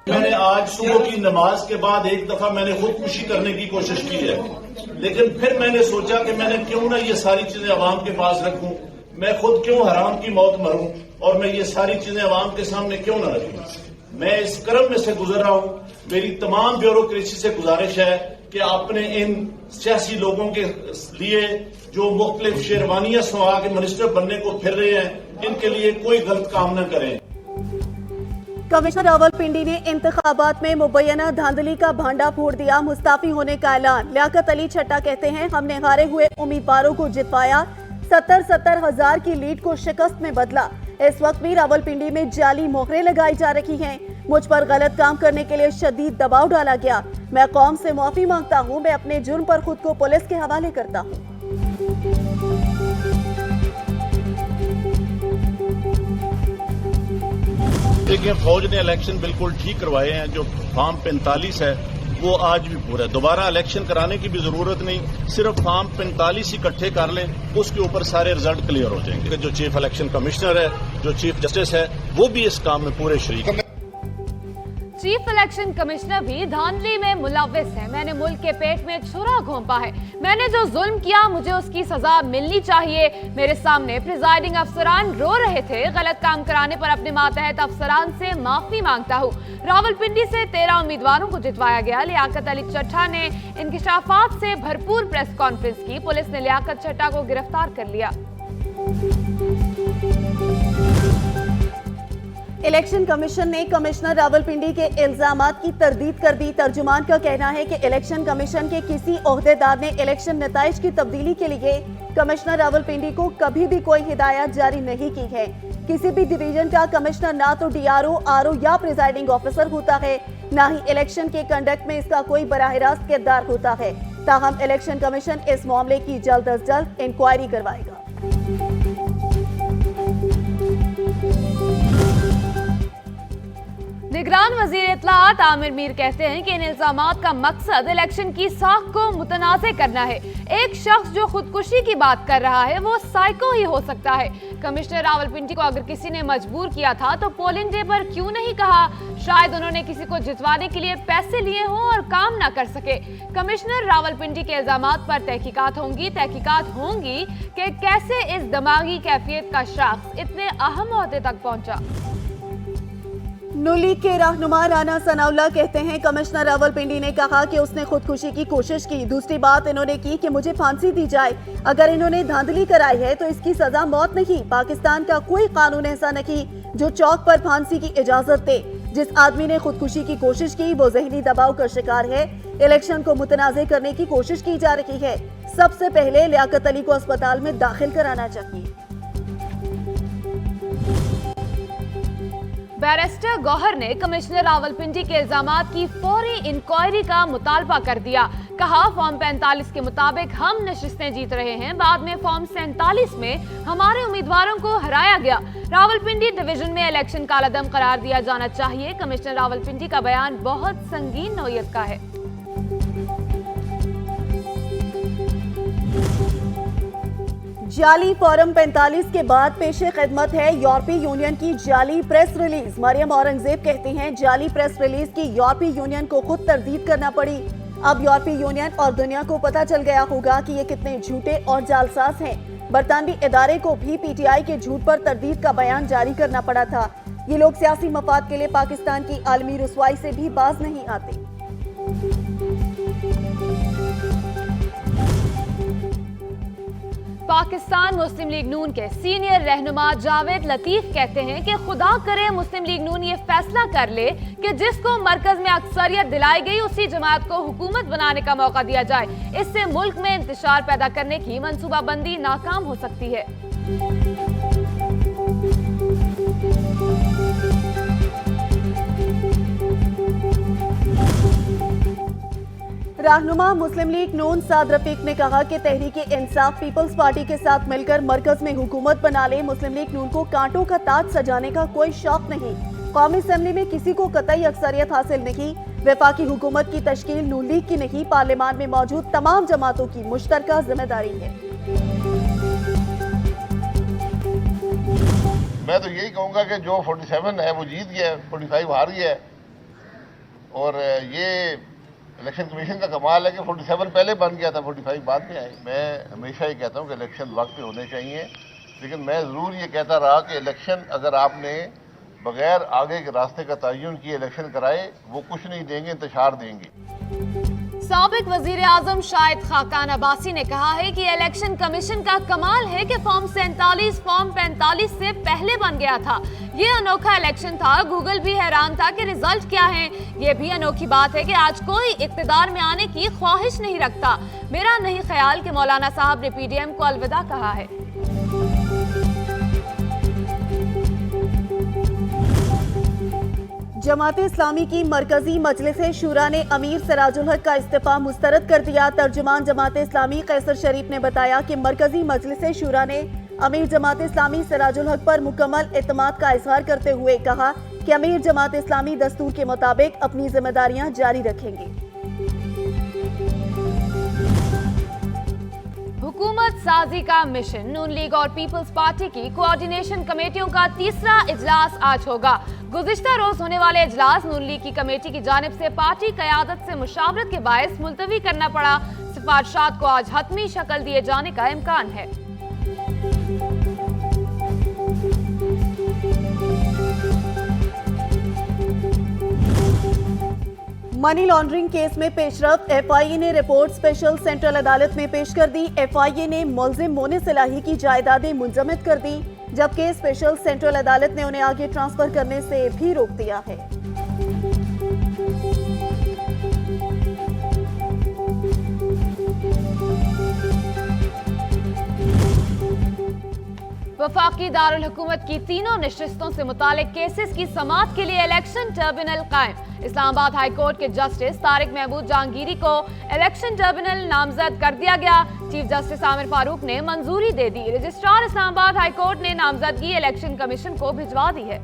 मैंने आज सुबह की नमाज के बाद एक दफा मैंने खुदकुशी करने की कोशिश की है, लेकिन फिर मैंने सोचा कि मैंने क्यों ना ये सारी चीजें अवाम के पास रखूं, मैं खुद क्यों हराम की मौत मरूं और मैं ये सारी चीजें अवाम के सामने क्यों ना रखूं। मैं इस क्रम में से गुजर रहा हूं। मेरी तमाम ब्यूरोक्रेसी से गुजारिश है कि आपने इन सियासी लोगों के लिए जो मुख्तलिफ शेरवानियां सुहा के मिनिस्टर बनने को फिर रहे हैं, इनके लिए कोई गलत काम न करें। कमिश्नर रावलपिंडी ने इंतखाबात में मुबैना धांधली का भांडा फोड़ दिया, मुस्ताफी होने का ऐलान। लियाकत अली चट्टा कहते हैं, हमने हारे हुए उम्मीदवारों को जितवाया, 70 हजार की लीड को शिकस्त में बदला। इस वक्त भी रावलपिंडी में जाली मोहरें लगाई जा रही हैं। मुझ पर गलत काम करने के लिए शदीद दबाव डाला गया। मैं कौम से माफी मांगता हूं, मैं अपने जुर्म पर खुद को पुलिस के हवाले करता हूं। देखिए, फौज ने इलेक्शन बिल्कुल ठीक करवाए हैं। जो फॉर्म 45 है वो आज भी पूरा है। दोबारा इलेक्शन कराने की भी जरूरत नहीं, सिर्फ फॉर्म 45 इकट्ठे कर लें, उसके ऊपर सारे रिजल्ट क्लियर हो जाएंगे। जो चीफ इलेक्शन कमिश्नर है, जो चीफ जस्टिस है, वो भी इस काम में पूरे शरीक है। चीफ इलेक्शन कमिश्नर भी धांधली में मुलव्विस है। मैंने मुल्क के पेट में छुरा घोंपा है, मैंने जो जुल्म किया मुझे उसकी सजा मिलनी चाहिए। मेरे सामने प्रिजाइडिंग अफसरान रो रहे थे, गलत काम कराने पर अपने मातहत अफसरान से माफी मांगता हूँ। रावलपिंडी से 13 उम्मीदवारों को जितवाया गया। लियाकत अली चट्टा ने इंकिशाफात से भरपूर प्रेस कॉन्फ्रेंस की। पुलिस ने लियाकत चट्टा को गिरफ्तार कर लिया। इलेक्शन कमीशन ने कमिश्नर रावलपिंडी के इल्जामात की तरदीद कर दी। तर्जुमान का कहना है कि इलेक्शन कमीशन के किसी ओहदेदार ने इलेक्शन नताइज की तब्दीली के लिए कमिश्नर रावलपिंडी को कभी भी कोई हिदायत जारी नहीं की है। किसी भी डिवीजन का कमिश्नर ना तो डीआरओ, आरओ या प्रिजाइडिंग ऑफिसर होता है, ना ही इलेक्शन के कंडक्ट में इसका कोई बराह रास्त किरदार होता है। ताहम इलेक्शन कमीशन इस मामले की जल्द अज जल्द इंक्वायरी करवाएगा। निगरान वजीर इत्तलाआत आमिर मीर कहते हैं कि इन इल्जामात का मकसद इलेक्शन की साख को मुतनाज़े करना है। एक शख्स जो खुदकुशी की बात कर रहा है वो साइको ही हो सकता है। कमिश्नर रावलपिंडी को अगर किसी ने मजबूर किया था तो पोलिंग डे पर क्यों नहीं कहा? शायद उन्होंने किसी को जितवाने के लिए पैसे लिए हों और काम ना कर सके। कमिश्नर रावलपिंडी के इल्जामात पर तहकीकात होंगी कि कैसे इस दिमागी कैफियत का शख्स इतने अहम ओहदे तक पहुंचा। नून लीग के रहनुमा राना सनाउल्लाह कहते हैं, कमिश्नर रावलपिंडी ने कहा कि उसने खुदकुशी की कोशिश की। दूसरी बात इन्होंने की कि मुझे फांसी दी जाए। अगर इन्होंने धांधली कराई है तो इसकी सजा मौत नहीं। पाकिस्तान का कोई कानून ऐसा नहीं जो चौक पर फांसी की इजाजत दे। जिस आदमी ने खुदकुशी की कोशिश की वो जहनी दबाव का शिकार है। इलेक्शन को मुतनाज़े करने की कोशिश की जा रही है। सबसे पहले लियाकत अली को अस्पताल में दाखिल कराना चाहिए। बैरिस्टर गौहर ने कमिश्नर रावलपिंडी के इल्जामात की फौरी इंक्वायरी का मुतालबा कर दिया। कहा, फॉर्म 45 के मुताबिक हम नशिस्तें जीत रहे हैं, बाद में फॉर्म 47 में हमारे उम्मीदवारों को हराया गया। रावलपिंडी डिवीजन में इलेक्शन कालादम करार दिया जाना चाहिए। कमिश्नर रावलपिंडी का बयान बहुत संगीन नौयत का है। जाली फॉर्म 45 के बाद पेशे खिदमत है यूरोपीय यूनियन की जाली प्रेस रिलीज। मरियम औरंगजेब कहती हैं, जाली प्रेस रिलीज की यूरोपीय यूनियन को खुद तरदीद करना पड़ी। अब यूरोपीय यूनियन और दुनिया को पता चल गया होगा कि ये कितने झूठे और जालसाज हैं। बरतानवी इदारे को भी पीटीआई के झूठ पर तरदीद का बयान जारी करना पड़ा था। ये लोग सियासी मफाद के लिए पाकिस्तान की आलमी रुसवाई से भी बाज नहीं आते। पाकिस्तान मुस्लिम लीग नून के सीनियर रहनुमा जावेद लतीफ कहते हैं कि खुदा करे मुस्लिम लीग नून ये फैसला कर ले कि जिसको मरकज में अक्सरियत दिलाई गई उसी जमात को हुकूमत बनाने का मौका दिया जाए। इससे मुल्क में इंतशार पैदा करने की मंसूबाबंदी नाकाम हो सकती है। रहनुमा मुस्लिम लीग नून साद रफीक ने कहा कि तहरीके इंसाफ पीपल्स पार्टी के साथ मिलकर मरकज में हुकूमत बना ले। मुस्लिम लीग नून को कांटों का ताज सजाने का कोई शौक नहीं। कौमी असेंबली में किसी को कतई अक्सरियत हासिल नहीं। वफाकी हुकूमत की तश्कील नून लीग की नहीं, पार्लियामान में मौजूद तमाम जमातों की मुश्तरका जिम्मेदारी है। मैं तो यही कहूंगा कि जो 47 है वो जीत गया, 45 हार गया है। और ये इलेक्शन कमीशन का कमाल है कि 47 पहले बन गया था, 45 बाद में आए। मैं हमेशा ही कहता हूँ कि इलेक्शन वक्त पे होने चाहिए, लेकिन मैं ज़रूर ये कहता रहा कि इलेक्शन अगर आपने बगैर आगे के रास्ते का तयन किए इलेक्शन कराए, वो कुछ नहीं देंगे, इंतशार देंगे। साबिक वजीर आजम शाहिद खाकान अब्बासी ने कहा है कि इलेक्शन कमीशन का कमाल है कि फॉर्म 47 फॉर्म 45 से पहले बन गया था। ये अनोखा इलेक्शन था। गूगल भी हैरान था कि रिजल्ट क्या है। ये भी अनोखी बात है कि आज कोई इक्तिदार में आने की ख्वाहिश नहीं रखता। मेरा नहीं ख्याल कि मौलाना साहब ने पीडीएम को अलविदा कहा है। जमाते इस्लामी की मरकजी मजलिस शूरा ने अमीर सिराजुल हक का इस्तीफा मुस्तरद कर दिया। तर्जुमान जमाते इस्लामी कैसर शरीफ ने बताया कि मरकजी मजलिस शूरा ने अमीर जमाते इस्लामी सिराजुल हक पर मुकम्मल एतमाद का इजहार करते हुए कहा कि अमीर जमाते इस्लामी दस्तूर के मुताबिक अपनी जिम्मेदारियां जारी रखेंगे। हुकूमत साजी का मिशन। नून लीग और पीपल्स पार्टी की कोऑर्डिनेशन कमेटियों का तीसरा इजलास आज होगा। गुज़िश्ता रोज होने वाले इजलास नून लीग की कमेटी की जानिब से पार्टी क़यादत से मुशावरत के बायस मुलतवी करना पड़ा। सिफारिशात को आज हतमी शक्ल दिए जाने का इम्कान है। मनी लॉन्ड्रिंग केस में पेशरफ्त। एफआईए ने रिपोर्ट स्पेशल सेंट्रल अदालत में पेश कर दी। एफआईए ने मुल्जिम मोने सलाही की जायदादें मुंजमद कर दी, जबकि स्पेशल सेंट्रल अदालत ने उन्हें आगे ट्रांसफर करने से भी रोक दिया है। वफाकी दारुल हुकूमत की तीनों नशिस्तों से मुतालिक केसेस की समाअत के लिए इलेक्शन ट्रिब्यूनल कायम। इस्लामाबाद हाई कोर्ट के जस्टिस तारिक महमूद जहांगीरी को इलेक्शन ट्रिब्यूनल नामजद कर दिया गया। चीफ जस्टिस आमिर फारूक ने मंजूरी दे दी। रजिस्ट्रार इस्लामाबाद हाई कोर्ट ने नामजदगी इलेक्शन कमीशन को भिजवा दी है।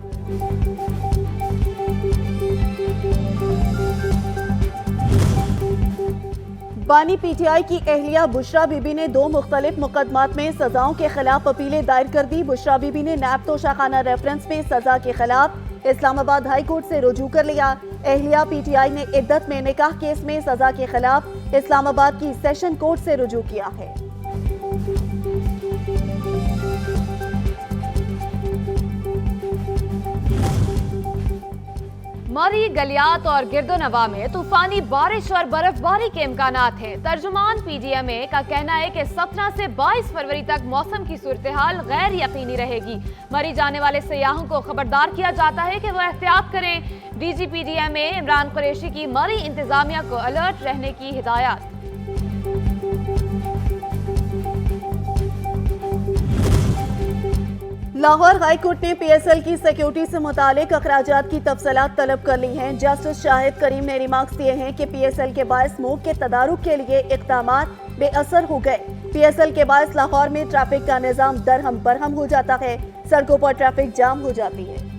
बानी पीटीआई की एहलिया बुशरा बीबी ने 2 मुख्तलिफ मुकदमात में सजाओं के खिलाफ अपीलें दायर कर दी। बुशरा बीबी ने नैब तोशाखाना रेफरेंस में सजा के खिलाफ इस्लामाबाद हाई कोर्ट से रुजू कर लिया। एहलिया पीटीआई ने इद्दत में निकाह केस में सजा के खिलाफ इस्लामाबाद की सेशन कोर्ट से रुजू किया है। मरी, गलियात और गिरदोनवा में तूफानी बारिश और बर्फबारी के इम्कानात हैं। तर्जुमान पीडीएमए का कहना है कि 17 से 22 फरवरी तक मौसम की सूरत हाल गैर यकीनी रहेगी। मरी जाने वाले सयाहों को खबरदार किया जाता है कि वो एहतियात करें। डीजी पीडीएमए इमरान कुरैशी की मरी इंतजामिया को अलर्ट रहने की हिदायत। लाहौर हाई कोर्ट ने पीएसएल की सिक्योरिटी से मुतालिक अखराजात की तफसीलात तलब कर ली हैं। जस्टिस शाहिद करीम ने रिमार्क्स दिए हैं कि पीएसएल के बायस स्मोक के तदारुक के लिए इक़दामात बेअसर हो गए। पीएसएल के बायस लाहौर में ट्रैफिक का निज़ाम दरहम बरहम हो जाता है, सड़कों पर ट्रैफिक जाम हो जाती है।